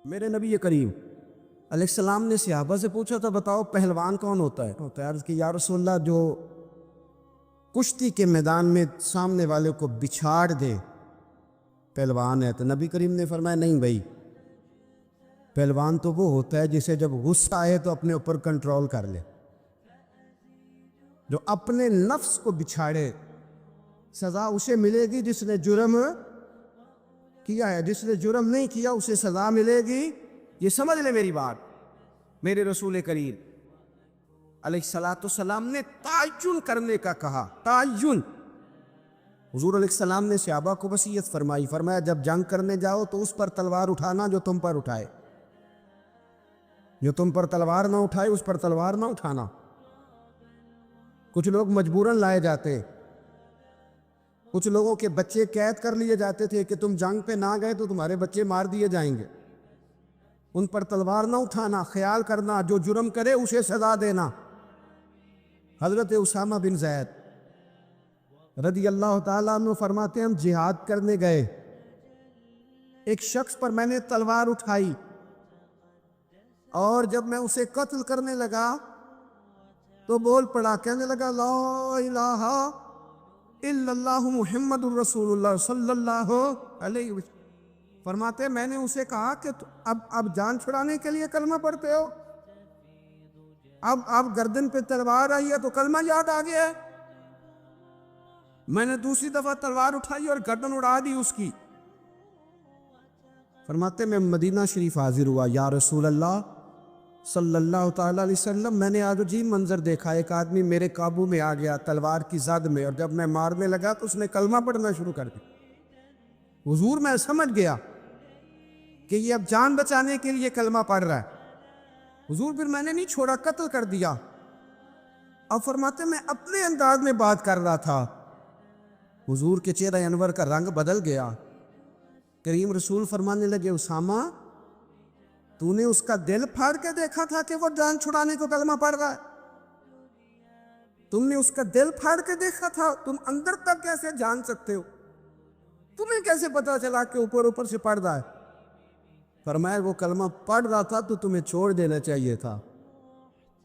میرے نبی کریم علیہ السلام نے صحابہ سے پوچھا تھا بتاؤ پہلوان کون ہوتا ہے؟ عرض کی یا رسول اللہ جو کشتی کے میدان میں سامنے والے کو بچھاڑ دے پہلوان ہے۔ تو نبی کریم نے فرمایا نہیں بھائی، پہلوان تو وہ ہوتا ہے جسے جب غصہ آئے تو اپنے اوپر کنٹرول کر لے، جو اپنے نفس کو بچھاڑے۔ سزا اسے ملے گی جس نے جرم کیا ہے، جس نے جرم نہیں کیا اسے سزا ملے گی۔ یہ سمجھ لے میری بات۔ میرے رسول کریم علیہ السلام نے تعین کرنے کا کہا، تعین۔ حضور علیہ السلام نے صحابہ کو وصیت فرمائی، فرمایا جب جنگ کرنے جاؤ تو اس پر تلوار اٹھانا جو تم پر اٹھائے، جو تم پر تلوار نہ اٹھائے اس پر تلوار نہ اٹھانا۔ کچھ لوگ مجبوراً لائے جاتے، کچھ لوگوں کے بچے قید کر لیے جاتے تھے کہ تم جنگ پہ نہ گئے تو تمہارے بچے مار دیے جائیں گے، ان پر تلوار نہ اٹھانا، خیال کرنا جو جرم کرے اسے سزا دینا۔ حضرت اسامہ بن زید رضی اللہ تعالیٰ عنہ فرماتے ہیں ہم جہاد کرنے گئے، ایک شخص پر میں نے تلوار اٹھائی اور جب میں اسے قتل کرنے لگا تو بول پڑا، کہنے لگا لا الہ الا اللہ محمد الرسول اللہ صلی اللہ علیہ وسلم۔ فرماتے میں نے اسے کہا کہ اب جان چھڑانے کے لیے کلمہ پڑھتے ہو، اب گردن پہ تلوار آئی ہے تو کلمہ یاد آ گیا ہے۔ میں نے دوسری دفعہ تلوار اٹھائی اور گردن اڑا دی اس کی۔ فرماتے میں مدینہ شریف حاضر ہوا، یا رسول اللہ صلی اللہ تعالیٰ علیہ وسلم میں نے آج عجیب منظر دیکھا، ایک آدمی میرے قابو میں آ گیا تلوار کی زد میں، اور جب میں مارنے لگا تو اس نے کلمہ پڑھنا شروع کر دیا۔ حضور میں سمجھ گیا کہ یہ اب جان بچانے کے لیے کلمہ پڑھ رہا ہے۔ حضور پھر میں نے نہیں چھوڑا، قتل کر دیا۔ اب فرماتے میں اپنے انداز میں بات کر رہا تھا، حضور کے چہرہ انور کا رنگ بدل گیا۔ کریم رسول فرمانے لگے اسامہ تو نے اس کا دل پھاڑ کے دیکھا تھا کہ وہ جان چھڑانے کو کلمہ پڑھ رہا ہے؟ تم نے اس کا دل پھاڑ کے دیکھا تھا؟ تم اندر تک کیسے جان سکتے ہو؟ تمہیں کیسے پتا چلا کہ اوپر اوپر سے پڑھ رہا ہے؟ فرمایا وہ کلمہ پڑھ رہا تھا تو تمہیں چھوڑ دینا چاہیے تھا،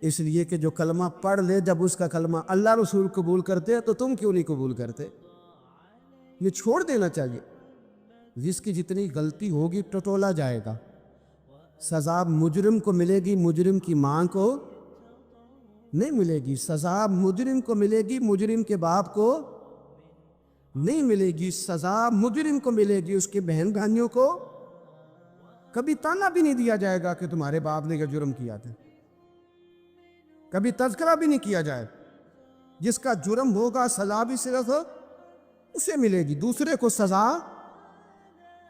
اس لیے کہ جو کلمہ پڑھ لے جب اس کا کلمہ اللہ رسول قبول کرتے تو تم کیوں نہیں قبول کرتے؟ یہ چھوڑ دینا چاہیے۔ جس کی جتنی غلطی ہوگی ٹٹولا جائے گا، سزا مجرم کو ملے گی، مجرم کی ماں کو نہیں ملے گی۔ سزا مجرم کو ملے گی، مجرم کے باپ کو نہیں ملے گی۔ سزا مجرم کو ملے گی، اس کے بہن بھائیوں کو کبھی تانا بھی نہیں دیا جائے گا کہ تمہارے باپ نے یہ جرم کیا تھا، کبھی تذکرہ بھی نہیں کیا جائے۔ جس کا جرم ہوگا سزا بھی صرف اسے ملے گی، دوسرے کو سزا،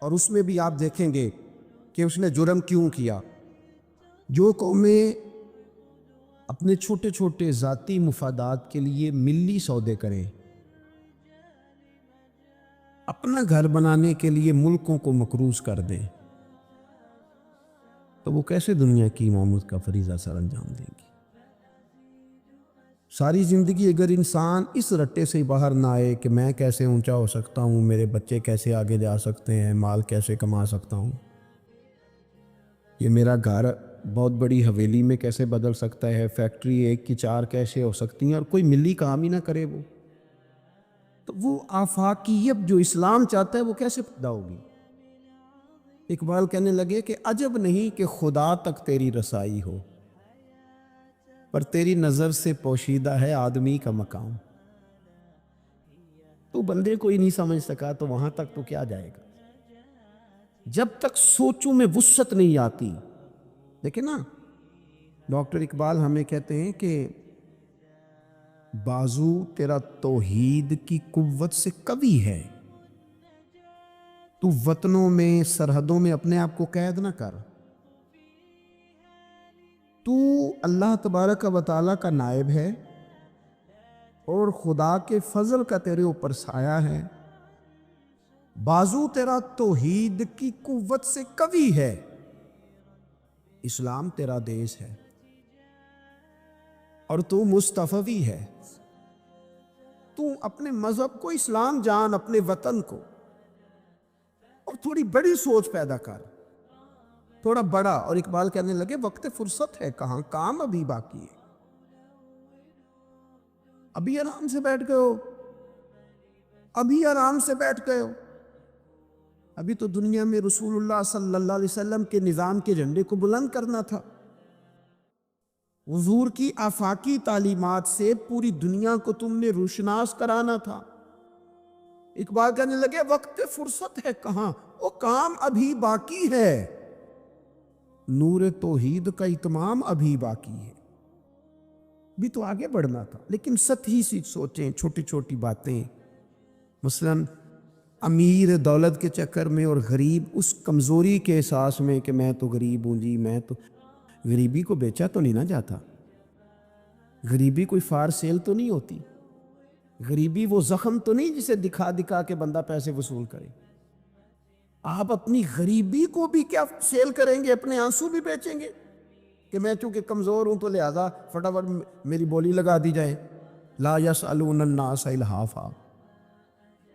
اور اس میں بھی آپ دیکھیں گے کہ اس نے جرم کیوں کیا۔ جو قومیں اپنے چھوٹے چھوٹے ذاتی مفادات کے لیے ملی سودے کریں، اپنا گھر بنانے کے لیے ملکوں کو مقروض کر دیں، تو وہ کیسے دنیا کی امامت کا فریضہ سر انجام دیں گی؟ ساری زندگی اگر انسان اس رٹے سے باہر نہ آئے کہ میں کیسے اونچا ہو سکتا ہوں، میرے بچے کیسے آگے جا سکتے ہیں، مال کیسے کما سکتا ہوں، یہ میرا گھر بہت بڑی حویلی میں کیسے بدل سکتا ہے، فیکٹری ایک کی چار کیسے ہو سکتی ہیں، اور کوئی ملی کام ہی نہ کرے، وہ تو وہ آفاقیت جو اسلام چاہتا ہے وہ کیسے پیدا ہوگی؟ اقبال کہنے لگے کہ عجب نہیں کہ خدا تک تیری رسائی ہو، پر تیری نظر سے پوشیدہ ہے آدمی کا مقام۔ تو بندے کو ہی نہیں سمجھ سکا تو وہاں تک تو کیا جائے گا؟ جب تک سوچوں میں وسعت نہیں آتی۔ دیکھیں نا، ڈاکٹر اقبال ہمیں کہتے ہیں کہ بازو تیرا توحید کی قوت سے قوی ہے، تو وطنوں میں سرحدوں میں اپنے آپ کو قید نہ کر، تو اللہ تبارک و تعالیٰ کا نائب ہے اور خدا کے فضل کا تیرے اوپر سایہ ہے۔ بازو تیرا توحید کی قوت سے قوی ہے، اسلام تیرا دیس ہے اور تو مصطفی ہے۔ تو اپنے مذہب کو اسلام جان، اپنے وطن کو، اور تھوڑی بڑی سوچ پیدا کر۔ تھوڑا بڑا، اور اقبال کہنے لگے وقت فرصت ہے کہاں، کام ابھی باقی ہے. ابھی آرام سے بیٹھ گئے ہو، ابھی آرام سے بیٹھ گئے ہو. ابھی تو دنیا میں رسول اللہ صلی اللہ علیہ وسلم کے نظام کے جھنڈے کو بلند کرنا تھا. حضور کی آفاقی تعلیمات سے پوری دنیا کو تم نے روشناس کرانا تھا. اقبال کہنے لگے وقت فرصت ہے کہاں، وہ کام ابھی باقی ہے. نور توحید کا اتمام ابھی باقی ہے. بھی تو آگے بڑھنا تھا، لیکن سطحی سی سوچیں، چھوٹی چھوٹی باتیں. مثلا امیر دولت کے چکر میں اور غریب اس کمزوری کے احساس میں کہ میں تو غریب ہوں جی، میں تو، غریبی کو بیچا تو نہیں نہ جاتا. غریبی کوئی فار سیل تو نہیں ہوتی. غریبی وہ زخم تو نہیں جسے دکھا دکھا کے بندہ پیسے وصول کرے. آپ اپنی غریبی کو بھی کیا سیل کریں گے، اپنے آنسو بھی بیچیں گے کہ میں چونکہ کمزور ہوں تو لہذا فٹافٹ میری بولی لگا دی جائے. لا یسألون الناس الحافا.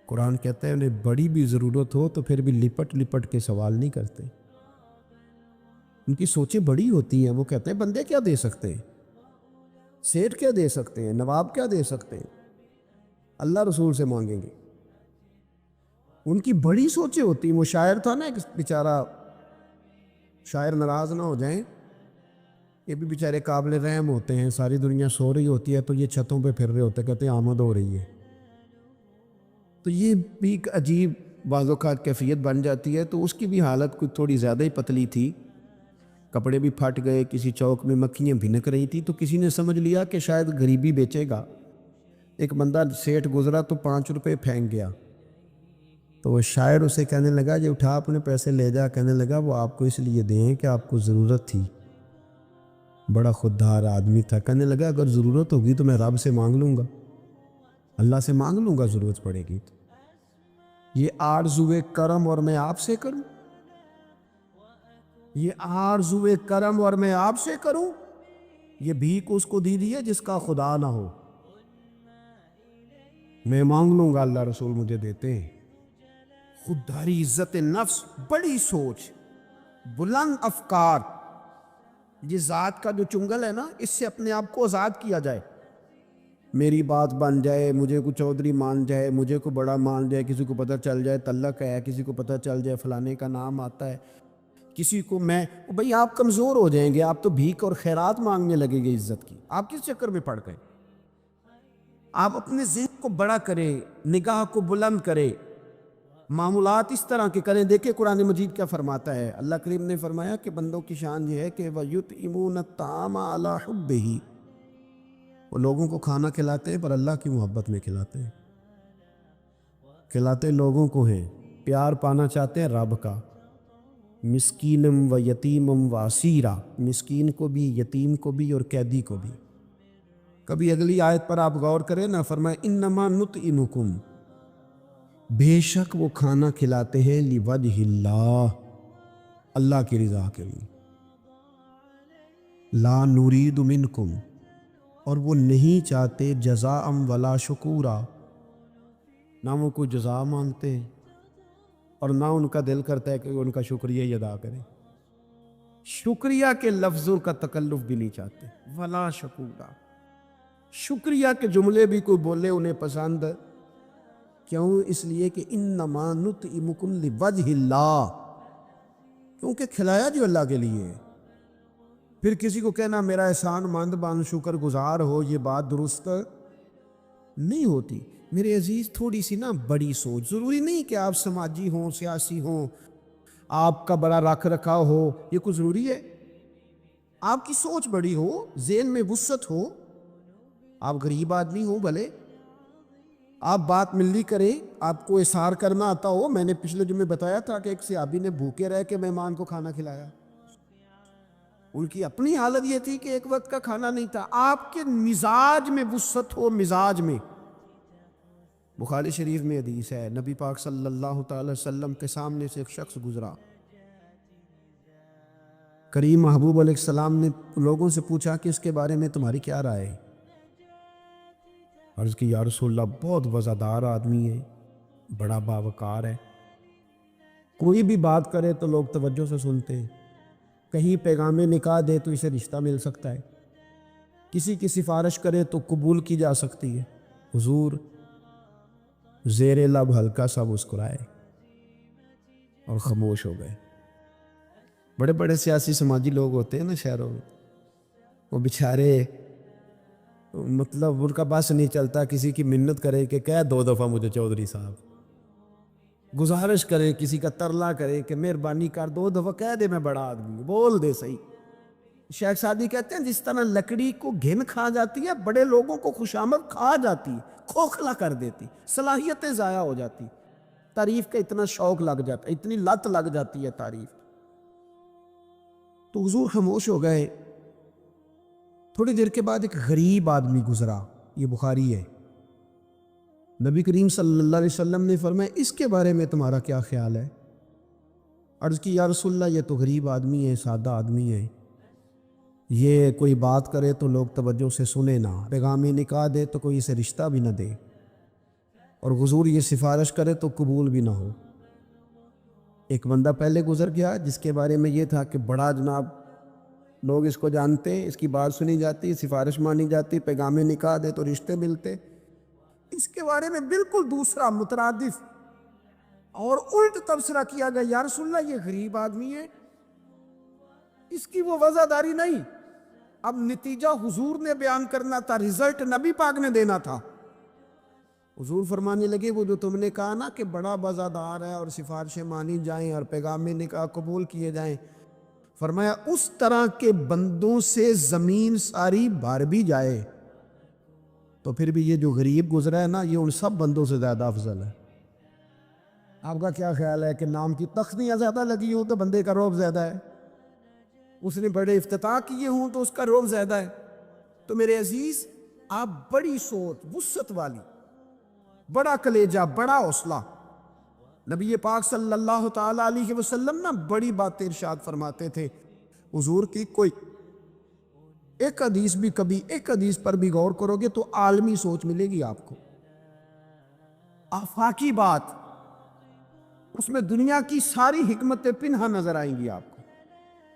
قرآن کہتا ہے انہیں بڑی بھی ضرورت ہو تو پھر بھی لپٹ لپٹ کے سوال نہیں کرتے. ان کی سوچیں بڑی ہوتی ہیں. وہ کہتے ہیں بندے کیا دے سکتے ہیں، سیٹ کیا دے سکتے ہیں، نواب کیا دے سکتے ہیں، اللہ رسول سے مانگیں گے. ان کی بڑی سوچیں ہوتی ہیں. وہ شاعر تھا نا ایک بیچارہ، شاعر ناراض نہ ہو جائیں، یہ بھی بیچارے قابل رحم ہوتے ہیں. ساری دنیا سو رہی ہوتی ہے تو یہ چھتوں پہ پھر رہے ہوتے، کہتے ہیں آمد ہو رہی ہے. تو یہ بھی ایک عجیب بعض اوقات کیفیت بن جاتی ہے. تو اس کی بھی حالت کوئی تھوڑی زیادہ ہی پتلی تھی، کپڑے بھی پھٹ گئے، کسی چوک میں مکھیاں بھنک رہی تھی. تو کسی نے سمجھ لیا کہ شاید غریبی بیچے گا. ایک بندہ سیٹھ گزرا تو 5 روپے پھینک گیا. تو وہ شاعر اسے کہنے لگا یہ اٹھا اپنے پیسے لے جا. کہنے لگا وہ آپ کو اس لیے دیں کہ آپ کو ضرورت تھی. بڑا خوددار آدمی تھا. کہنے لگا اگر ضرورت ہوگی تو میں رب سے مانگ لوں گا، اللہ سے مانگ لوں گا ضرورت پڑے گی تو. یہ آرزوئے کرم اور میں آپ سے کروں، یہ آرزوئے کرم اور میں آپ سے کروں، یہ بھیک اس کو دی ہے جس کا خدا نہ ہو. میں مانگ لوں گا، اللہ رسول مجھے دیتے ہیں. خودداری، عزت نفس، بڑی سوچ، بلند افکار. یہ ذات کا جو چنگل ہے نا، اس سے اپنے آپ کو آزاد کیا جائے. میری بات بن جائے، مجھے کو چودھری مان جائے، مجھے کو بڑا مان جائے، کسی کو پتہ چل جائے تلق ہے، کسی کو پتہ چل جائے فلانے کا نام آتا ہے، کسی کو میں بھئی آپ کمزور ہو جائیں گے. آپ تو بھیک اور خیرات مانگنے لگے گے عزت کی. آپ کس چکر میں پڑ گئے؟ آپ اپنے ذہن کو بڑا کریں، نگاہ کو بلند کریں، معمولات اس طرح کے کریں. دیکھیں قرآن مجید کیا فرماتا ہے. اللہ کریم نے فرمایا کہ بندوں کی شان یہ ہے کہ وَيُطْعِمُونَ الطَّعَامَ عَلَىٰ حُبِّهِ، وہ لوگوں کو کھانا کھلاتے ہیں پر اللہ کی محبت میں کھلاتے ہیں. کھلاتے لوگوں کو ہیں، پیار پانا چاہتے ہیں رب کا. مسکینم و یتیمم و اسیرا، مسکین کو بھی، یتیم کو بھی اور قیدی کو بھی. کبھی اگلی آیت پر آپ غور کریں نا، فرمائے انما نطعمکم، بے شک وہ کھانا کھلاتے ہیں لوجہ اللہ، اللہ کی رضا کے لیے. لا نرید منکم، اور وہ نہیں چاہتے جزاء ولا شکورا، نہ وہ کوئی جزا مانگتے ہیں اور نہ ان کا دل کرتا ہے کہ ان کا شکریہ ہی ادا کریں. شکریہ کے لفظوں کا تکلف بھی نہیں چاہتے. ولا شکورا، شکریہ کے جملے بھی کوئی بولے انہیں پسند. کیوں؟ اس لیے کہ انما نطعمکم لوجہ اللہ، کیونکہ کھلایا جو اللہ کے لیے. پھر کسی کو کہنا میرا احسان مند بن، شکر گزار ہو، یہ بات درست نہیں ہوتی. میرے عزیز تھوڑی سی نا بڑی سوچ. ضروری نہیں کہ آپ سماجی ہوں، سیاسی ہوں، آپ کا بڑا رکھ رکھا ہو، یہ کوئی ضروری ہے. آپ کی سوچ بڑی ہو، ذہن میں وسعت ہو، آپ غریب آدمی ہو بھلے، آپ بات ملی کریں، آپ کو اثار کرنا آتا ہو. میں نے پچھلے جمعے بتایا تھا کہ ایک صحابی نے بھوکے رہ کے مہمان کو کھانا کھلایا. ان کی اپنی حالت یہ تھی کہ ایک وقت کا کھانا نہیں تھا. آپ کے مزاج میں وسعت ہو، مزاج میں. بخاری شریف میں حدیث ہے، نبی پاک صلی اللہ تعالی وسلم کے سامنے سے ایک شخص گزرا. کریم محبوب علیہ السلام نے لوگوں سے پوچھا کہ اس کے بارے میں تمہاری کیا رائے ہے؟ عرض کی یا رسول اللہ بہت وزادار آدمی ہے، بڑا باوقار ہے، کوئی بھی بات کرے تو لوگ توجہ سے سنتے ہیں. کہیں پیغام نکاح دے تو اسے رشتہ مل سکتا ہے، کسی کی سفارش کرے تو قبول کی جا سکتی ہے۔ حضور زیر لب ہلکا سا مسکرائے اور خاموش ہو گئے۔ بڑے بڑے سیاسی سماجی لوگ ہوتے ہیں نا شہروں میں، وہ بیچارے مطلب ان کا بس نہیں چلتا کسی کی منت کرے کہ کہہ 2 دفعہ مجھے چودھری صاحب، گزارش کرے کسی کا ترلا کرے کہ مہربانی کر 2 دفعہ کہہ دے میں بڑا آدمی ہوں، بول دے صحیح۔ شیخ سعدی کہتے ہیں جس طرح لکڑی کو گھن کھا جاتی ہے، بڑے لوگوں کو خوشامد کھا جاتی ہے، کھوکھلا کر دیتی، صلاحیتیں ضائع ہو جاتی، تعریف کا اتنا شوق لگ جاتا، اتنی لت لگ جاتی ہے تعریف۔ تو حضور خاموش ہو گئے۔ تھوڑی دیر کے بعد ایک غریب آدمی گزرا، یہ بخاری ہے۔ نبی کریم صلی اللہ علیہ وسلم نے فرمایا اس کے بارے میں تمہارا کیا خیال ہے؟ عرض کی یا رسول اللہ یہ تو غریب آدمی ہے، سادہ آدمی ہے، یہ کوئی بات کرے تو لوگ توجہ سے سنے نہ، پیغام نکاح دے تو کوئی اسے رشتہ بھی نہ دے، اور حضور یہ سفارش کرے تو قبول بھی نہ ہو۔ ایک بندہ پہلے گزر گیا جس کے بارے میں یہ تھا کہ بڑا جناب، لوگ اس کو جانتے، اس کی بات سنی جاتی، سفارش مانی جاتی، پیغام نکاح دے تو رشتے ملتے۔ اس کے بارے میں بالکل دوسرا مترادف اور الٹ تبصرہ کیا گیا، یا رسول اللہ یہ غریب آدمی ہے، اس کی وہ وضاحت نہیں۔ اب نتیجہ حضور نے بیان کرنا تھا، رزلٹ نبی پاک نے دینا تھا۔ حضور فرمانے لگے وہ جو تم نے کہا نا کہ بڑا وضاحت ہے اور سفارشیں مانی جائیں اور پیغام نکاح قبول کیے جائیں، فرمایا اس طرح کے بندوں سے زمین ساری بھر بھی جائے تو پھر بھی یہ جو غریب گزرا ہے نا، یہ ان سب بندوں سے زیادہ افضل ہے۔ آپ کا کیا خیال ہے کہ نام کی تختیاں زیادہ لگی ہوں تو بندے کا رعب زیادہ ہے، اس نے بڑے افتتاح کیے ہوں تو اس کا رعب زیادہ ہے؟ تو میرے عزیز، آپ بڑی سوچ، وسعت والی، بڑا کلیجہ، بڑا حوصلہ، نبی پاک صلی اللہ تعالی علیہ وسلم نا بڑی باتیں ارشاد فرماتے تھے۔ حضور کی کوئی ایک حدیث بھی، کبھی ایک حدیث پر بھی غور کرو گے تو عالمی سوچ ملے گی آپ کو، آفاقی بات، اس میں دنیا کی ساری حکمتیں پنہا نظر آئیں گی آپ کو۔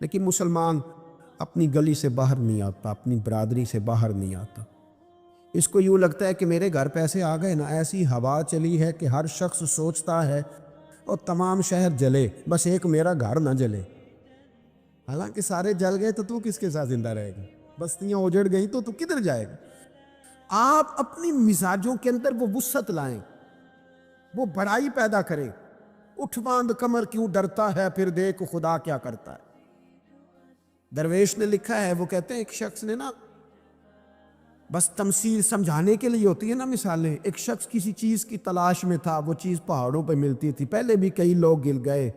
لیکن مسلمان اپنی گلی سے باہر نہیں آتا، اپنی برادری سے باہر نہیں آتا، اس کو یوں لگتا ہے کہ میرے گھر پیسے آ گئے نا، ایسی ہوا چلی ہے کہ ہر شخص سوچتا ہے اور تمام شہر جلے، بس ایک میرا گھر نہ جلے۔ حالانکہ سارے جل گئے تو کس کے ساتھ زندہ رہے گا؟ بستیاں اجڑ گئی تو کدھر جائے گا؟ آپ اپنی مزاجوں کے اندر وہ وسعت لائیں، وہ بڑائی پیدا کریں۔ اٹھ باندھ کمر کیوں ڈرتا ہے، پھر دیکھ خدا کیا کرتا ہے۔ درویش نے لکھا ہے، وہ کہتے ہیں ایک شخص نے نا، بس تمثیل سمجھانے کے لیے ہوتی ہے نا مثالیں، ایک شخص کسی چیز کی تلاش میں تھا، وہ چیز پہاڑوں پہ ملتی تھی، پہلے بھی کئی لوگ گر گئے،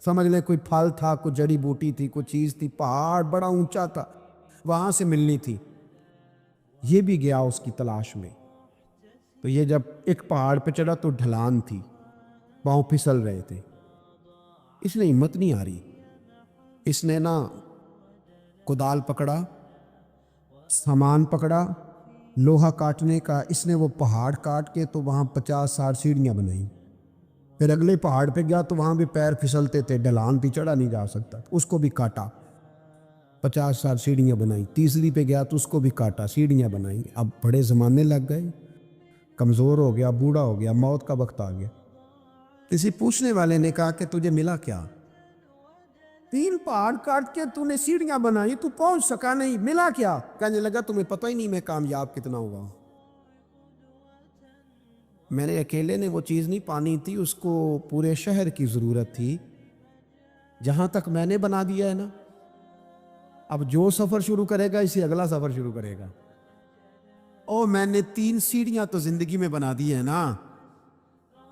سمجھ لیں کوئی پھل تھا، کوئی جڑی بوٹی تھی، کوئی چیز تھی، پہاڑ بڑا اونچا تھا، وہاں سے ملنی تھی، یہ بھی گیا اس کی تلاش میں۔ تو یہ جب ایک پہاڑ پہ چڑھا تو ڈھلان تھی، پاؤں پھسل رہے تھے، اس نے ہمت نہیں آ رہی، اس نے نا کدال پکڑا، سامان پکڑا لوہا کاٹنے کا، اس نے وہ پہاڑ کاٹ کے تو وہاں 50-60 سیڑھیاں بنائیں۔ پھر اگلے پہاڑ پہ گیا تو وہاں بھی پیر پھسلتے تھے، ڈھلان پہ چڑھا نہیں جا سکتا، اس کو بھی کاٹا، 50-60 سیڑھیاں بنائیں۔ تیسری پہ گیا تو اس کو بھی کاٹا، سیڑھیاں بنائیں۔ اب بڑے زمانے لگ گئے، کمزور ہو گیا، بوڑھا ہو گیا، موت کا وقت آ گیا۔ کسی پوچھنے والے نے کہا کہ تجھے ملا کیا؟ 3 پہاڑ کاٹ کے تو نے سیڑھیاں بنائی، تو پہنچ سکا نہیں، ملا کیا؟ کہنے لگا تمہیں پتہ ہی نہیں میں کامیاب کتنا ہوا ہوں، میں نے اکیلے نے وہ چیز نہیں پانی تھی، اس کو پورے شہر کی ضرورت تھی، جہاں تک میں نے بنا دیا ہے نا، اب جو سفر شروع کرے گا اسی اگلا سفر شروع کرے گا۔ او میں نے 3 سیڑھیاں تو زندگی میں بنا دی ہے نا،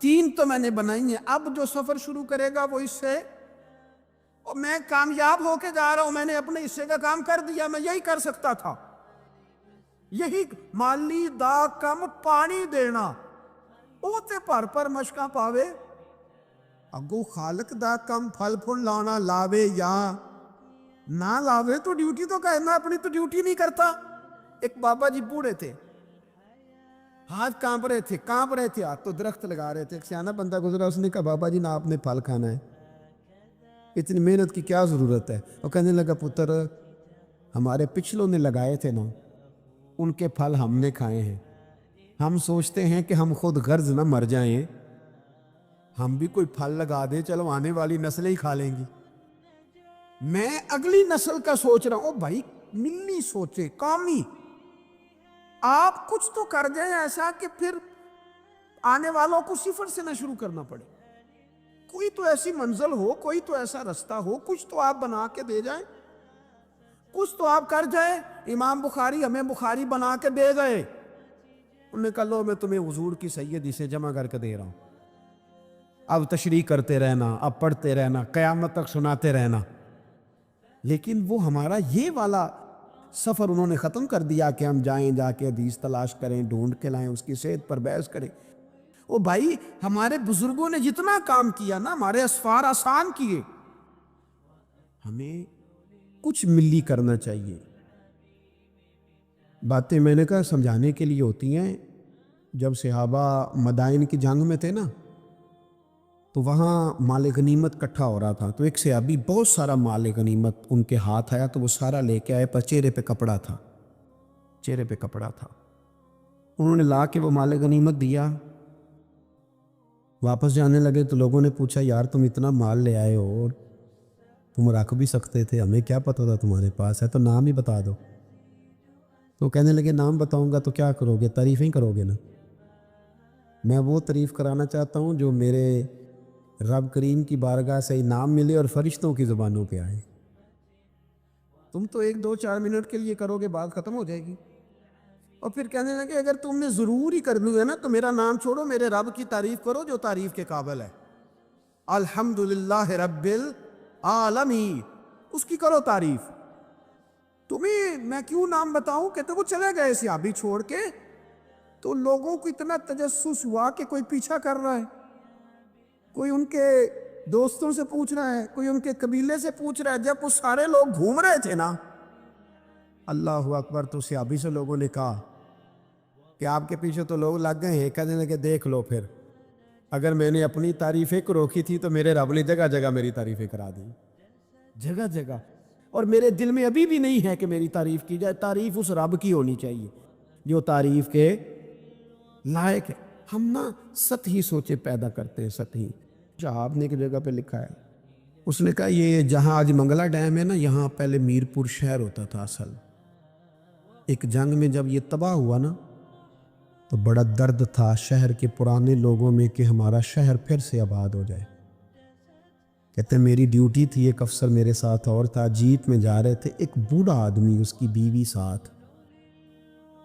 3 تو میں نے بنائی ہیں، اب جو سفر شروع کرے گا وہ اس سے، اور میں کامیاب ہو کے جا رہا ہوں، میں نے اپنے حصے کا کام کر دیا، میں یہی کر سکتا تھا، یہی مالی دا کم پانی دینا، او تے پر مشکاں پاوے، اگو خالق دا کم پھل پھل لانا، لاوے یا نہ لاوے تو ڈیوٹی تو کہنا، اپنی تو ڈیوٹی نہیں کرتا۔ ایک بابا جی بوڑھے تھے، ہاتھ کانپ رہے تھے، ہاتھ تو درخت لگا رہے تھے، ایک سیانا بندہ گزرا، اس نے کہا بابا جی نہ آپ نے پھل کھانا ہے؟ اتنی محنت کی کیا ضرورت ہے؟ وہ کہنے لگا پتر ہمارے پچھلوں نے لگائے تھے نا، ان کے پھل ہم نے کھائے ہیں، ہم سوچتے ہیں کہ ہم خود غرض نہ مر جائیں، ہم بھی کوئی پھل لگا دیں، چلو آنے والی نسلیں ہی کھا لیں گی۔ میں اگلی نسل کا سوچ رہا ہوں، بھائی ملی سوچے، قومی، آپ کچھ تو کر جائیں ایسا کہ پھر آنے والوں کو صفر سے نہ شروع کرنا پڑے، کوئی تو ایسی منزل ہو، کوئی تو ایسا رستہ ہو، کچھ تو آپ بنا کے دے جائیں، کچھ تو آپ کر جائیں۔ امام بخاری ہمیں بخاری بنا کے دے گئے، انہوں نے کہا لو میں تمہیں حضور کی سیدی سے جمع کر کے دے رہا ہوں، اب تشریح کرتے رہنا، اب پڑھتے رہنا، قیامت تک سناتے رہنا۔ لیکن وہ ہمارا یہ والا سفر انہوں نے ختم کر دیا کہ ہم جائیں، جا کے حدیث تلاش کریں، ڈھونڈ کے لائیں، اس کی صحت پر بحث کریں۔ او بھائی ہمارے بزرگوں نے جتنا کام کیا نا، ہمارے اسفار آسان کیے، ہمیں کچھ ملی کرنا چاہیے۔ باتیں میں نے کہا سمجھانے کے لیے ہوتی ہیں۔ جب صحابہ مدائن کی جنگ میں تھے نا، تو وہاں مال غنیمت کٹھا ہو رہا تھا، تو ایک صحابی بہت سارا مال غنیمت ان کے ہاتھ آیا، تو وہ سارا لے کے آئے، پر چہرے پہ کپڑا تھا، چہرے پہ کپڑا تھا۔ انہوں نے لا کے وہ مال غنیمت دیا، واپس جانے لگے تو لوگوں نے پوچھا یار تم اتنا مال لے آئے ہو اور تم رکھ بھی سکتے تھے، ہمیں کیا پتہ تھا تمہارے پاس ہے، تو نام ہی بتا دو۔ تو کہنے لگے نام بتاؤں گا تو کیا کرو گے، تعریفیں کرو گے نا۔ میں وہ تعریف کرانا چاہتا ہوں جو میرے رب کریم کی بارگاہ سے انعام ملے اور فرشتوں کی زبانوں پہ آئے۔ تم تو 1-2-4 منٹ کے لیے کرو گے، بات ختم ہو جائے گی۔ اور پھر کہنے لگے اگر تم نے ضرور ہی کرنی ہے نا تو میرا نام چھوڑو، میرے رب کی تعریف کرو جو تعریف کے قابل ہے، الحمدللہ رب العالمین، اس کی کرو تعریف۔ تمہیں میں کیوں نام بتاؤں؟ کہتے وہ چلے گئے صحابی چھوڑ کے، تو لوگوں کو اتنا تجسس ہوا کہ کوئی پیچھا کر رہا ہے، کوئی ان کے دوستوں سے پوچھ رہا ہے، کوئی ان کے قبیلے سے پوچھ رہا ہے۔ جب وہ سارے لوگ گھوم رہے تھے نا، اللہ اکبر، تو صحابی سے لوگوں نے کہا کہ آپ کے پیچھے تو لوگ لگ گئے ہیں، کہنے لگے دیکھ لو پھر، اگر میں نے اپنی تعریفیں کو روکی تھی تو میرے رب نے جگہ جگہ میری تعریفیں کرا دی، جگہ جگہ۔ اور میرے دل میں ابھی بھی نہیں ہے کہ میری تعریف کی جائے، تعریف اس رب کی ہونی چاہیے جو تعریف کے لائق ہے۔ ہم نا سطحی سوچے پیدا کرتے ہیں، سطحی۔ آپ نے ایک جگہ پہ لکھا ہے، اس نے کہا یہ جہاں آج منگلا ڈیم ہے نا، یہاں پہلے میر پور شہر ہوتا تھا اصل۔ ایک جنگ میں جب یہ تباہ ہوا نا تو بڑا درد تھا شہر کے پرانے لوگوں میں کہ ہمارا شہر پھر سے آباد ہو جائے۔ کہتے ہیں میری ڈیوٹی تھی، ایک افسر میرے ساتھ اور تھا، جیپ میں جا رہے تھے، ایک بوڑھا آدمی اس کی بیوی ساتھ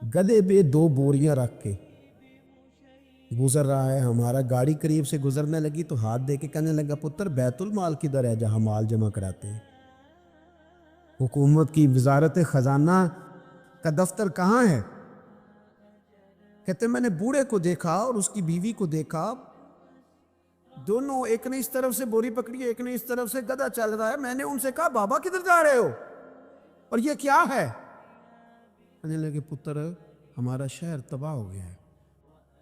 گدھے پہ 2 بوریاں رکھ کے گزر رہا ہے، ہمارا گاڑی قریب سے گزرنے لگی تو ہاتھ دے کے کہنے لگا پتر بیت المال کدھر ہے جہاں مال جمع کراتے ہیں؟ حکومت کی وزارت خزانہ کا دفتر کہاں ہے؟ کہتے میں نے بوڑھے کو دیکھا اور اس کی بیوی کو دیکھا، دونوں، ایک نے اس طرف سے بوری پکڑی، ایک نے اس طرف سے، گدھا چل رہا ہے۔ میں نے ان سے کہا بابا کدھر جا رہے ہو اور یہ کیا ہے؟ کہنے لگے پتر ہمارا شہر تباہ ہو گیا ہے،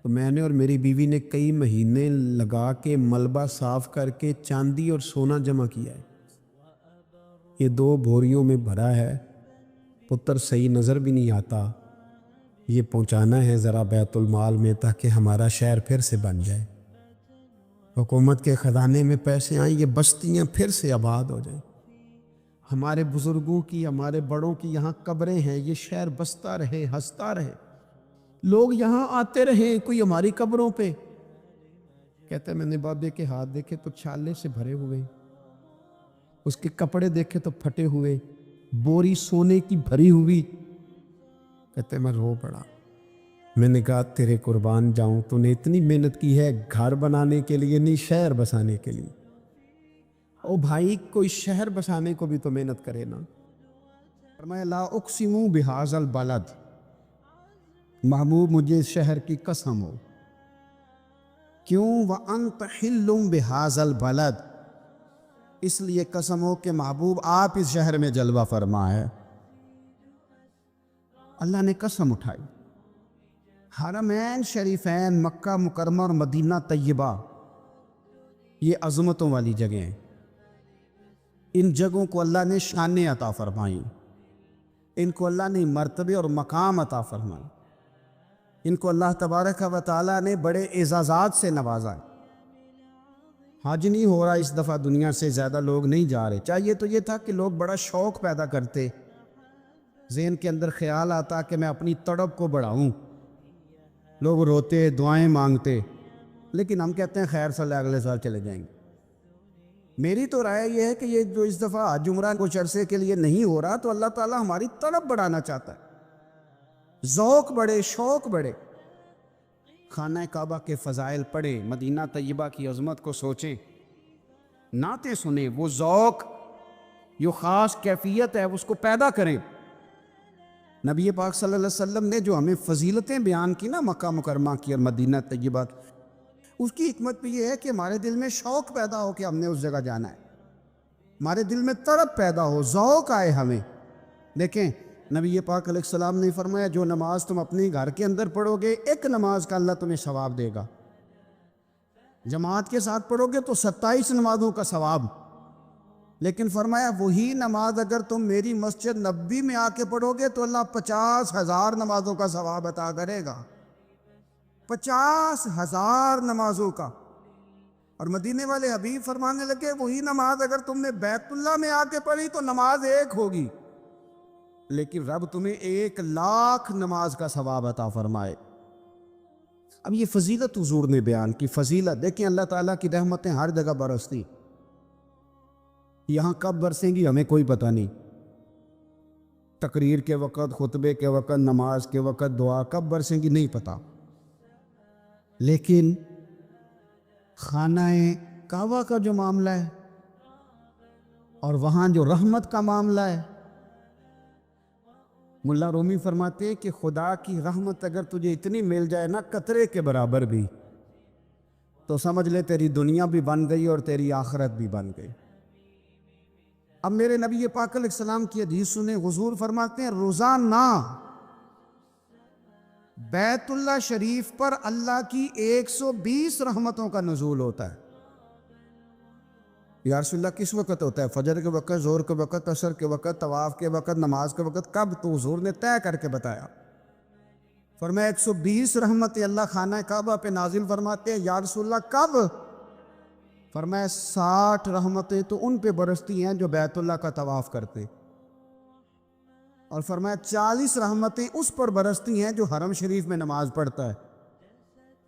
تو میں نے اور میری بیوی نے کئی مہینے لگا کے ملبہ صاف کر کے چاندی اور سونا جمع کیا ہے، یہ 2 بوریوں میں بھرا ہے، پتر صحیح نظر بھی نہیں آتا، یہ پہنچانا ہے ذرا بیت المال میں تاکہ ہمارا شہر پھر سے بن جائے، حکومت کے خزانے میں پیسے آئیں، یہ بستیاں پھر سے آباد ہو جائیں، ہمارے بزرگوں کی، ہمارے بڑوں کی یہاں قبریں ہیں، یہ شہر بستا رہے، ہنستا رہے، لوگ یہاں آتے رہیں، کوئی ہماری قبروں پہ۔ کہتے ہیں میں نے بابے کے ہاتھ دیکھے تو چھالے سے بھرے ہوئے، اس کے کپڑے دیکھے تو پھٹے ہوئے، بوری سونے کی بھری ہوئی۔ کہتے میں رو پڑا، میں نے کہا تیرے قربان جاؤں، تو نے اتنی محنت کی ہے گھر بنانے کے لیے نہیں، شہر بسانے کے لیے۔ او بھائی کوئی شہر بسانے کو بھی تو محنت کرے نا۔ فرمایا لا اقسم بہذا البلد، محبوب مجھے اس شہر کی قسم ہو، کیوں؟ وانت حل بہذا البلد، اس لیے قسم ہو کہ محبوب آپ اس شہر میں جلوہ فرما ہے۔ اللہ نے قسم اٹھائی۔ حرمین شریفین مکہ مکرمہ اور مدینہ طیبہ یہ عظمتوں والی جگہیں ہیں، ان جگہوں کو اللہ نے شانیں عطا فرمائیں، ان کو اللہ نے مرتبے اور مقام عطا فرمائے، ان کو اللہ تبارک و تعالیٰ نے بڑے اعزازات سے نوازا ہے۔ حج نہیں ہو رہا اس دفعہ، دنیا سے زیادہ لوگ نہیں جا رہے، چاہیے تو یہ تھا کہ لوگ بڑا شوق پیدا کرتے، ذہن کے اندر خیال آتا کہ میں اپنی تڑپ کو بڑھاؤں، لوگ روتے دعائیں مانگتے، لیکن ہم کہتے ہیں خیر صلی اگلے سال چلے جائیں گے۔ میری تو رائے یہ ہے کہ یہ جو اس دفعہ حج عمرہ کچھ عرصے کے لیے نہیں ہو رہا، تو اللہ تعالیٰ ہماری تڑپ بڑھانا چاہتا ہے، ذوق بڑھے، شوق بڑھے، خانہ کعبہ کے فضائل پڑھیں، مدینہ طیبہ کی عظمت کو سوچیں، نعتیں سنیں، وہ ذوق جو خاص کیفیت ہے اس کو پیدا کریں۔ نبی پاک صلی اللہ علیہ وسلم نے جو ہمیں فضیلتیں بیان کی نا مکہ مکرمہ کی اور مدینہ طیبہ کی، اس کی حکمت بھی یہ ہے کہ ہمارے دل میں شوق پیدا ہو کہ ہم نے اس جگہ جانا ہے، ہمارے دل میں طرب پیدا ہو، ذوق آئے ہمیں۔ دیکھیں نبی پاک علیہ السلام نے فرمایا جو نماز تم اپنے گھر کے اندر پڑھو گے، ایک نماز کا اللہ تمہیں ثواب دے گا، جماعت کے ساتھ پڑھو گے تو 27 نمازوں کا ثواب، لیکن فرمایا وہی نماز اگر تم میری مسجد نبوی میں آ کے پڑھو گے تو اللہ 50,000 نمازوں کا ثواب عطا کرے گا، 50,000 نمازوں کا۔ اور مدینے والے حبیب فرمانے لگے وہی نماز اگر تم نے بیت اللہ میں آ کے پڑھی تو نماز ایک ہوگی، لیکن رب تمہیں 1,00,000 نماز کا ثواب عطا فرمائے۔ اب یہ فضیلت حضور نے بیان کی، فضیلت دیکھیں، اللہ تعالیٰ کی رحمتیں ہر جگہ برستی، یہاں کب برسیں گی ہمیں کوئی پتہ نہیں، تقریر کے وقت، خطبے کے وقت، نماز کے وقت، دعا کب برسیں گی نہیں پتہ، لیکن خانہ کعبہ کا جو معاملہ ہے اور وہاں جو رحمت کا معاملہ ہے، ملا رومی فرماتے ہیں کہ خدا کی رحمت اگر تجھے اتنی مل جائے نا قطرے کے برابر بھی، تو سمجھ لے تیری دنیا بھی بن گئی اور تیری آخرت بھی بن گئی۔ اب میرے نبی پاک علیہ السلام کی حدیث سنیں، حضور فرماتے ہیں روزانہ بیت اللہ شریف پر اللہ کی 120 رحمتوں کا نزول ہوتا ہے۔ یا رسول اللہ کس وقت ہوتا ہے؟ فجر کے وقت، ظہر کے وقت، عصر کے وقت، طواف کے وقت، نماز کے وقت، کب؟ تو حضور نے طے کر کے بتایا، فرمایا 120 رحمتیں اللہ خانہ کعبہ پہ نازل فرماتے ہیں۔ یا رسول اللہ کب؟ فرمایا 60 رحمتیں تو ان پہ برستی ہیں جو بیت اللہ کا طواف کرتے، اور فرمایا 40 رحمتیں اس پر برستی ہیں جو حرم شریف میں نماز پڑھتا ہے،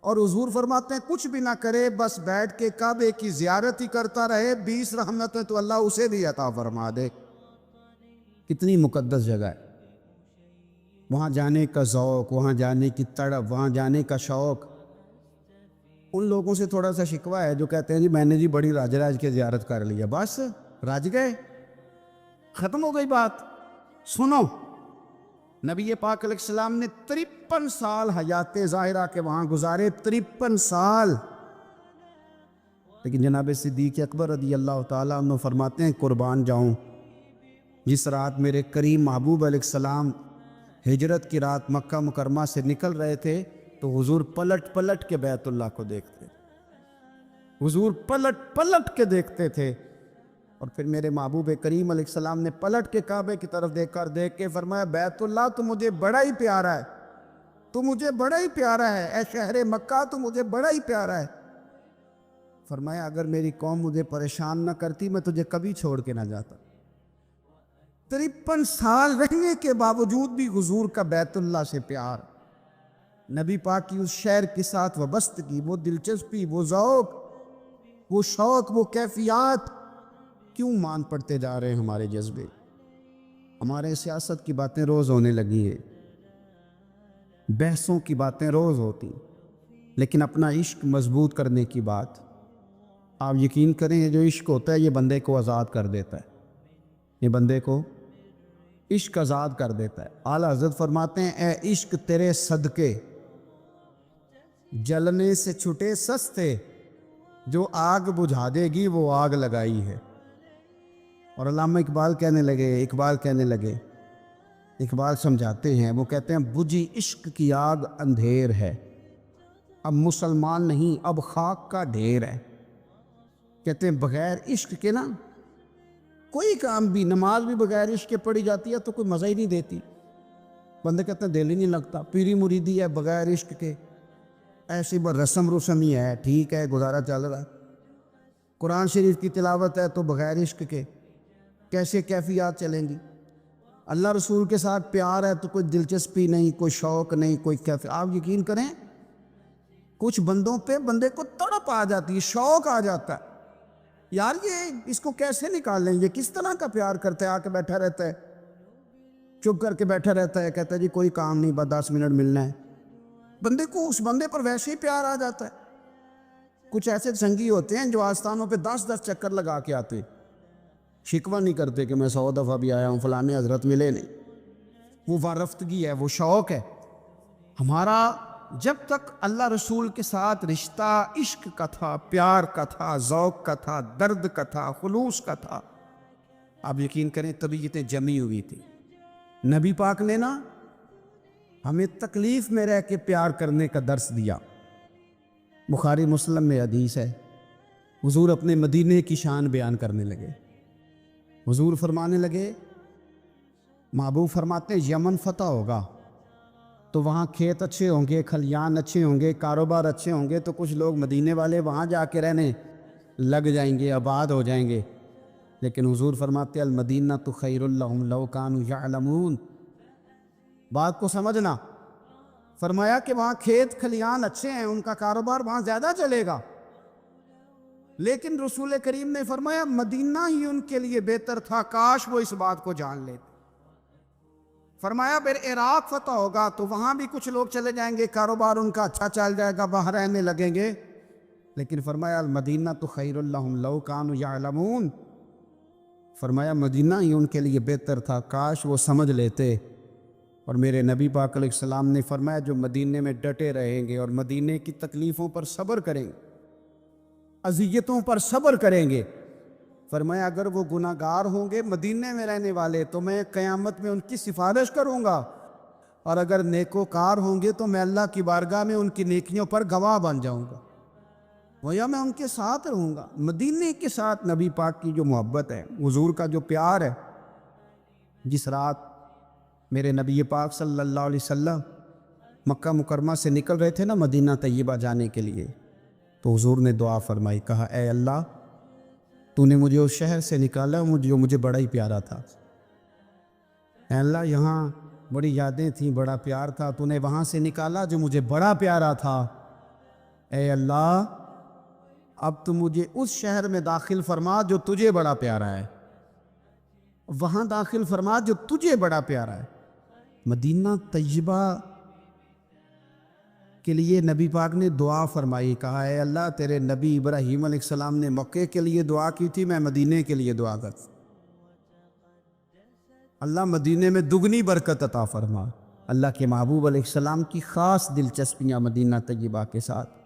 اور حضور فرماتے ہیں کچھ بھی نہ کرے بس بیٹھ کے کعبے کی زیارت ہی کرتا رہے، 20 رحمتیں تو اللہ اسے بھی عطا فرما دے۔ کتنی مقدس جگہ ہے، وہاں جانے کا ذوق، وہاں جانے کی تڑپ، وہاں جانے کا شوق۔ ان لوگوں سے تھوڑا سا شکوہ ہے جو کہتے ہیں جی میں نے بڑی راج راج کے زیارت کر لیا، بس راج گئے، ختم ہو گئی بات۔ سنو، نبی پاک علیہ السلام نے 53 سال حیات ظاہرہ کے وہاں گزارے، 53 سال، لیکن جناب صدیق اکبر رضی اللہ تعالیٰ عنہ فرماتے ہیں قربان جاؤں، جس رات میرے کریم محبوب علیہ السلام ہجرت کی رات مکہ مکرمہ سے نکل رہے تھے تو حضور پلٹ پلٹ کے بیت اللہ کو دیکھتے، حضور پلٹ پلٹ کے دیکھتے تھے، اور پھر میرے محبوب کریم علیہ السلام نے پلٹ کے کعبے کی طرف دیکھ کے فرمایا بیت اللہ تو مجھے بڑا ہی پیارا ہے، تو مجھے بڑا ہی پیارا ہے، اے شہر مکہ تو مجھے بڑا ہی پیارا ہے۔ فرمایا اگر میری قوم مجھے پریشان نہ کرتی میں تجھے کبھی چھوڑ کے نہ جاتا۔ 53 سال رہنے کے باوجود بھی حضور کا بیت اللہ سے پیار، نبی پاک کی اس شہر کے ساتھ وابستگی، وہ دلچسپی، وہ ذوق، وہ شوق، وہ کیفیات، کیوں مان پڑتے جا رہے ہیں ہمارے جذبے؟ ہمارے سیاست کی باتیں روز ہونے لگی ہیں، بحثوں کی باتیں روز ہوتی، لیکن اپنا عشق مضبوط کرنے کی بات، آپ یقین کریں یہ جو عشق ہوتا ہے یہ بندے کو آزاد کر دیتا ہے، یہ بندے کو عشق آزاد کر دیتا ہے۔ اعلیٰ حضرت فرماتے ہیں اے عشق تیرے صدقے جلنے سے چھٹے سستے، جو آگ بجھا دے گی وہ آگ لگائی ہے۔ اور علامہ اقبال کہنے لگے، اقبال سمجھاتے ہیں، وہ کہتے ہیں بجھی عشق کی آگ اندھیر ہے، اب مسلمان نہیں اب خاک کا ڈھیر ہے۔ کہتے ہیں بغیر عشق کے نا کوئی کام بھی، نماز بھی بغیر عشق کے پڑھی جاتی ہے تو کوئی مزہ ہی نہیں دیتی، بندے کہتے ہیں دل ہی نہیں لگتا۔ پیری مریدی ہے بغیر عشق کے، ایسی بس رسم ہی ہے، ٹھیک ہے گزارا چل رہا ہے۔ قرآن شریف کی تلاوت ہے تو بغیر عشق کے کیسے کیفیات چلیں گی؟ اللہ رسول کے ساتھ پیار ہے تو کوئی دلچسپی نہیں، کوئی شوق نہیں، کوئی کیفیت۔ آپ یقین کریں کچھ بندوں پہ بندے کو تڑپ آ جاتی ہے، شوق آ جاتا ہے، یار یہ اس کو کیسے نکال لیں، یہ کس طرح کا پیار کرتا ہے، آ کے بیٹھا رہتا ہے، چپ کر کے بیٹھا رہتا ہے، کہتا ہے جی کوئی کام نہیں، بس 10 منٹ ملنا ہے۔ بندے کو اس بندے پر ویسے ہی پیار آ جاتا ہے۔ کچھ ایسے سنگی ہوتے ہیں جو آستانوں پہ 10 چکر لگا کے آتے، شکوہ نہیں کرتے کہ میں 100 دفعہ بھی آیا ہوں، فلانے حضرت ملے نہیں۔ وہ وارفتگی ہے، وہ شوق ہے ہمارا۔ جب تک اللہ رسول کے ساتھ رشتہ عشق کا تھا، پیار کا تھا، ذوق کا تھا، درد کا تھا، خلوص کا تھا، آپ یقین کریں طبیعتیں جمی ہوئی تھی۔ نبی پاک نے نا ہمیں تکلیف میں رہ کے پیار کرنے کا درس دیا۔ بخاری مسلم میں حدیث ہے، حضور اپنے مدینے کی شان بیان کرنے لگے۔ حضور فرمانے لگے، محبوب فرماتے ہیں یمن فتح ہوگا تو وہاں کھیت اچھے ہوں گے، کھلیان اچھے ہوں گے، کاروبار اچھے ہوں گے، تو کچھ لوگ مدینے والے وہاں جا کے رہنے لگ جائیں گے، آباد ہو جائیں گے۔ لیکن حضور فرماتے ہیں المدینہ تو خیر لہم لو کانوا یعلمون۔ بات کو سمجھنا، فرمایا کہ وہاں کھیت کھلیان اچھے ہیں، ان کا کاروبار وہاں زیادہ چلے گا، لیکن رسول کریم نے فرمایا مدینہ ہی ان کے لیے بہتر تھا، کاش وہ اس بات کو جان لیتے۔ فرمایا پھر عراق فتح ہوگا تو وہاں بھی کچھ لوگ چلے جائیں گے، کاروبار ان کا اچھا چل جائے گا، وہاں رہنے لگیں گے، لیکن فرمایا المدینہ تو خیر لہم لو کانوا یعلمون۔ فرمایا مدینہ ہی ان کے لیے بہتر تھا، کاش وہ سمجھ لیتے۔ اور میرے نبی پاک علیہ السلام نے فرمایا جو مدینے میں ڈٹے رہیں گے اور مدینے کی تکلیفوں پر صبر کریں گے، اذیتوں پر صبر کریں گے، فرمایا اگر وہ گناہ گار ہوں گے مدینے میں رہنے والے تو میں قیامت میں ان کی سفارش کروں گا، اور اگر نیکوکار ہوں گے تو میں اللہ کی بارگاہ میں ان کی نیکیوں پر گواہ بن جاؤں گا، گویا میں ان کے ساتھ رہوں گا۔ مدینے کے ساتھ نبی پاک کی جو محبت ہے، حضور کا جو پیار ہے، جس رات میرے نبی پاک صلی اللہ علیہ وسلم مکہ مکرمہ سے نکل رہے تھے نا مدینہ طیبہ جانے کے لیے، تو حضور نے دعا فرمائی، کہا اے اللہ تو نے مجھے اس شہر سے نکالا جو مجھے بڑا ہی پیارا تھا، اے اللہ یہاں بڑی یادیں تھیں، بڑا پیار تھا، تو نے وہاں سے نکالا جو مجھے بڑا پیارا تھا، اے اللہ اب تو مجھے اس شہر میں داخل فرما جو تجھے بڑا پیارا ہے، وہاں داخل فرما جو تجھے بڑا پیارا ہے۔ مدینہ طیبہ کے لیے نبی پاک نے دعا فرمائی، کہا اے اللہ تیرے نبی ابراہیم علیہ السلام نے مکے کے لیے دعا کی تھی، میں مدینے کے لیے دعا کرتا ہوں، اللہ مدینے میں دگنی برکت عطا فرما۔ اللہ کے محبوب علیہ السلام کی خاص دلچسپیاں مدینہ طیبہ کے ساتھ۔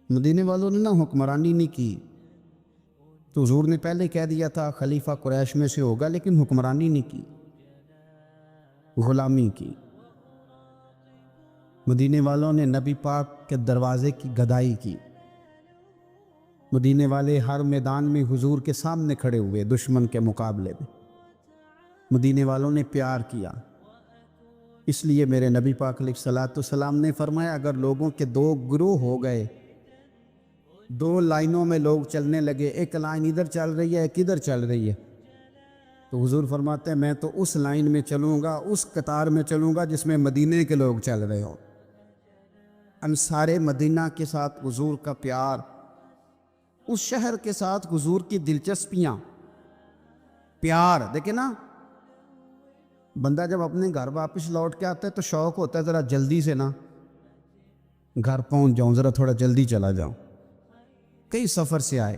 مدینے والوں نے نہ حکمرانی نہیں کی، تو حضور نے پہلے کہہ دیا تھا خلیفہ قریش میں سے ہوگا، لیکن حکمرانی نہیں کی، غلامی کی۔ مدینے والوں نے نبی پاک کے دروازے کی گدائی کی، مدینے والے ہر میدان میں حضور کے سامنے کھڑے ہوئے دشمن کے مقابلے میں، مدینے والوں نے پیار کیا۔ اس لیے میرے نبی پاک علیہ السلام نے فرمایا اگر لوگوں کے 2 گروہ ہو گئے، 2 لائنوں میں لوگ چلنے لگے، ایک لائن ادھر چل رہی ہے ایک ادھر چل رہی ہے، تو حضور فرماتے ہیں میں تو اس لائن میں چلوں گا، اس قطار میں چلوں گا جس میں مدینے کے لوگ چل رہے ہوں۔ انصار مدینہ کے ساتھ حضور کا پیار، اس شہر کے ساتھ حضور کی دلچسپیاں، پیار دیکھیں نا، بندہ جب اپنے گھر واپس لوٹ کے آتا ہے تو شوق ہوتا ہے ذرا جلدی سے نا گھر پہنچ جاؤں، ذرا تھوڑا جلدی چلا جاؤں۔ کئی سفر سے آئے،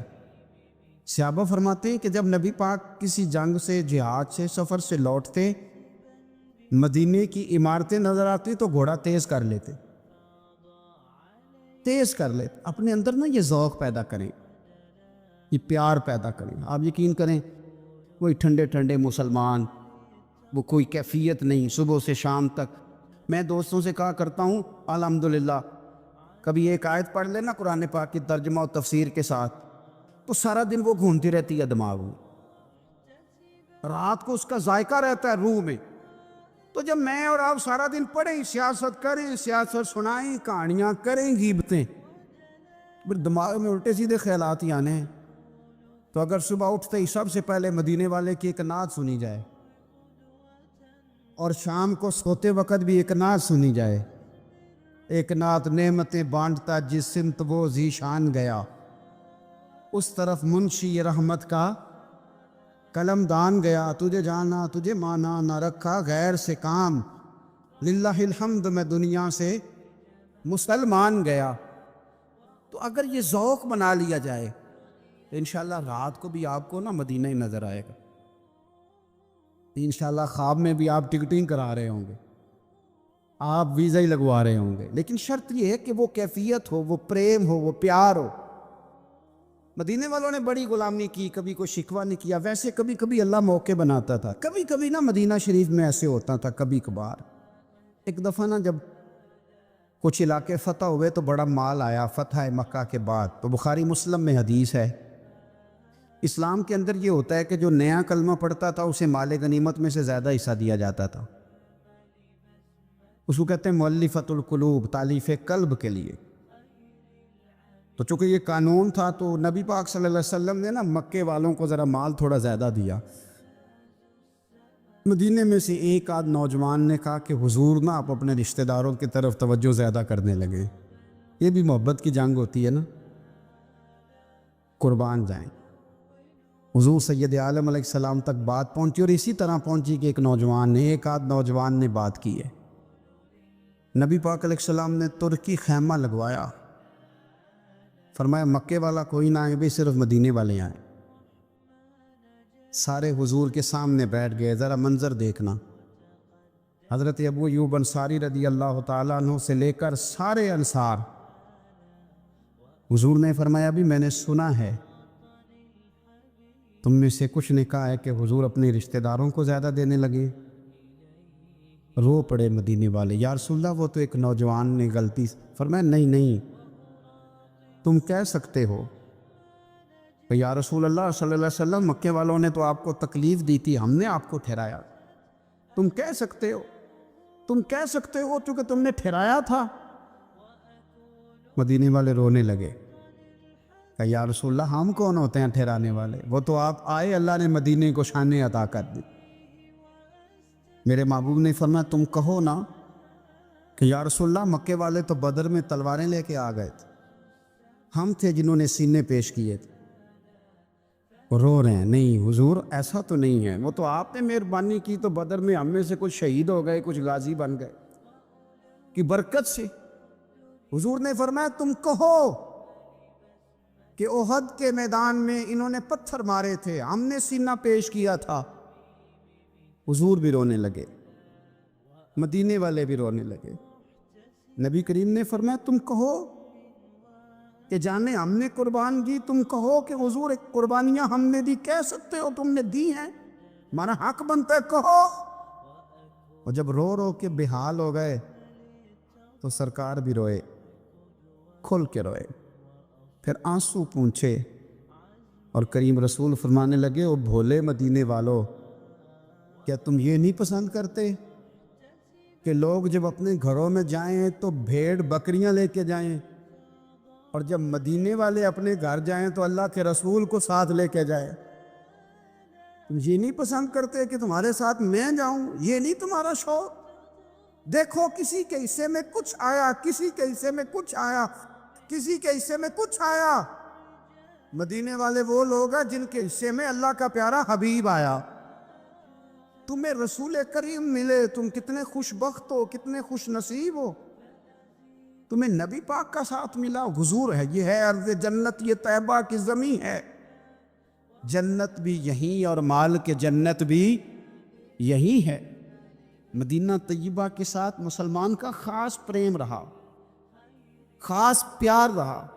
صحابہ فرماتے ہیں کہ جب نبی پاک کسی جنگ سے، جہاد سے، سفر سے لوٹتے، مدینے کی عمارتیں نظر آتی تو گھوڑا تیز کر لیتے، اپنے اندر نا یہ ذوق پیدا کریں، یہ پیار پیدا کریں۔ آپ یقین کریں کوئی ٹھنڈے ٹھنڈے مسلمان، وہ کوئی کیفیت نہیں، صبح سے شام تک میں دوستوں سے کہا کرتا ہوں الحمدللہ کبھی ایک آیت پڑھ لینا قرآن پاک کی ترجمہ و تفسیر کے ساتھ، تو سارا دن وہ گھومتی رہتی ہے دماغ میں، رات کو اس کا ذائقہ رہتا ہے روح میں۔ تو جب میں اور آپ سارا دن پڑھیں، سیاست کریں، سیاست سنائیں، کہانیاں کریں، غیبتیں، پھر دماغ میں الٹے سیدھے خیالات ہی آنے ہیں۔ تو اگر صبح اٹھتے ہی سب سے پہلے مدینے والے کی ایک نعت سنی جائے، اور شام کو سوتے وقت بھی ایک نعت سنی جائے، ایک نعت نعمتیں بانٹتا جس سمت وہ ذیشان گیا، اس طرف منشی رحمت کا قلم دان گیا، تجھے جانا تجھے مانا نہ رکھا غیر سے کام، للہ الحمد میں دنیا سے مسلمان گیا۔ تو اگر یہ ذوق بنا لیا جائے تو انشاءاللہ رات کو بھی آپ کو نا مدینہ ہی نظر آئے گا، انشاءاللہ خواب میں بھی آپ ٹکٹنگ کرا رہے ہوں گے، آپ ویزا ہی لگوا رہے ہوں گے، لیکن شرط یہ ہے کہ وہ کیفیت ہو، وہ پریم ہو، وہ پیار ہو۔ مدینے والوں نے بڑی غلامی کی، کبھی کوئی شکوہ نہیں کیا، ویسے کبھی کبھی اللہ موقع بناتا تھا، کبھی کبھی نا مدینہ شریف میں ایسے ہوتا تھا کبھی کبھار۔ ایک دفعہ نا جب کچھ علاقے فتح ہوئے تو بڑا مال آیا فتح مکہ کے بعد، تو بخاری مسلم میں حدیث ہے، اسلام کے اندر یہ ہوتا ہے کہ جو نیا کلمہ پڑھتا تھا اسے مال غنیمت میں سے زیادہ حصہ دیا جاتا تھا، اس کو کہتے ہیں مؤلفۃ القلوب، تالیف قلب کے لیے۔ تو چونکہ یہ قانون تھا تو نبی پاک صلی اللہ علیہ وسلم نے نا مکے والوں کو ذرا مال تھوڑا زیادہ دیا۔ مدینے میں سے ایک آدھ نوجوان نے کہا کہ حضور نا آپ اپنے رشتہ داروں کی طرف توجہ زیادہ کرنے لگے، یہ بھی محبت کی جنگ ہوتی ہے نا، قربان جائیں۔ حضور سید عالم علیہ السلام تک بات پہنچی، اور اسی طرح پہنچی کہ ایک آدھ نوجوان نے بات کی ہے۔ نبی پاک علیہ السلام نے ترکی خیمہ لگوایا، فرمایا مکے والا کوئی نہ آئے بھی، صرف مدینے والے آئیں۔ سارے حضور کے سامنے بیٹھ گئے، ذرا منظر دیکھنا، حضرت ابو ایوب انصاری رضی اللہ تعالیٰ عنہ سے لے کر سارے انصار۔ حضور نے فرمایا بھی میں نے سنا ہے تم میں سے کچھ نے کہا ہے کہ حضور اپنے رشتہ داروں کو زیادہ دینے لگے۔ رو پڑے مدینے والے، یا رسول اللہ وہ تو ایک نوجوان نے غلطی۔ فرمایا نہیں تم کہہ سکتے ہو کہ یا رسول اللہ صلی اللہ علیہ وسلم مکے والوں نے تو آپ کو تکلیف دی تھی، ہم نے آپ کو ٹھہرایا، تم کہہ سکتے ہو چونکہ تم نے ٹھہرایا تھا۔ مدینے والے رونے لگے کہ یا رسول اللہ ہم کون ہوتے ہیں ٹھہرانے والے، وہ تو آپ آئے، اللہ نے مدینے کو شان عطا کر دی۔ میرے محبوب نے فرمایا تم کہو نا کہ یا رسول اللہ مکے والے تو بدر میں تلواریں لے کے آ گئے تھے، ہم تھے جنہوں نے سینے پیش کیے تھے۔ وہ رو رہے ہیں، نہیں حضور ایسا تو نہیں ہے، وہ تو آپ نے مہربانی کی تو بدر میں ہم میں سے کچھ شہید ہو گئے، کچھ غازی بن گئے کی برکت سے۔ حضور نے فرمایا تم کہو کہ احد کے میدان میں انہوں نے پتھر مارے تھے، ہم نے سینہ پیش کیا تھا۔ حضور بھی رونے لگے، مدینے والے بھی رونے لگے۔ نبی کریم نے فرمایا تم کہو کہ جانے ہم نے قربان کی، تم کہو کہ حضور ایک قربانیاں ہم نے دی، کہہ سکتے ہو تم نے دی ہیں، ہمارا حق بنتا ہے کہو۔ اور جب رو رو کے بے حال ہو گئے تو سرکار بھی روئے، کھل کے روئے، پھر آنسو پونچھے، اور کریم رسول فرمانے لگے او بھولے مدینے والو، کیا تم یہ نہیں پسند کرتے کہ لوگ جب اپنے گھروں میں جائیں تو بھیڑ بکریاں لے کے جائیں، اور جب مدینے والے اپنے گھر جائیں تو اللہ کے رسول کو ساتھ لے کے جائیں؟ تم یہ نہیں پسند کرتے کہ تمہارے ساتھ میں جاؤں؟ یہ نہیں تمہارا شوق؟ دیکھو کسی کے حصے میں کچھ آیا، کسی کے حصے میں کچھ آیا، کسی کے حصے میں کچھ آیا۔ مدینے والے وہ لوگ ہیں جن کے حصے میں اللہ کا پیارا حبیب آیا۔ تمہیں رسول کریم ملے، تم کتنے خوش بخت ہو، کتنے خوش نصیب ہو، تمہیں نبی پاک کا ساتھ ملا۔ حضور ہے، یہ ہے ارض جنت، یہ طیبہ کی زمین ہے، جنت بھی یہیں اور مال کے جنت بھی یہی ہے۔ مدینہ طیبہ کے ساتھ مسلمان کا خاص پریم رہا، خاص پیار رہا۔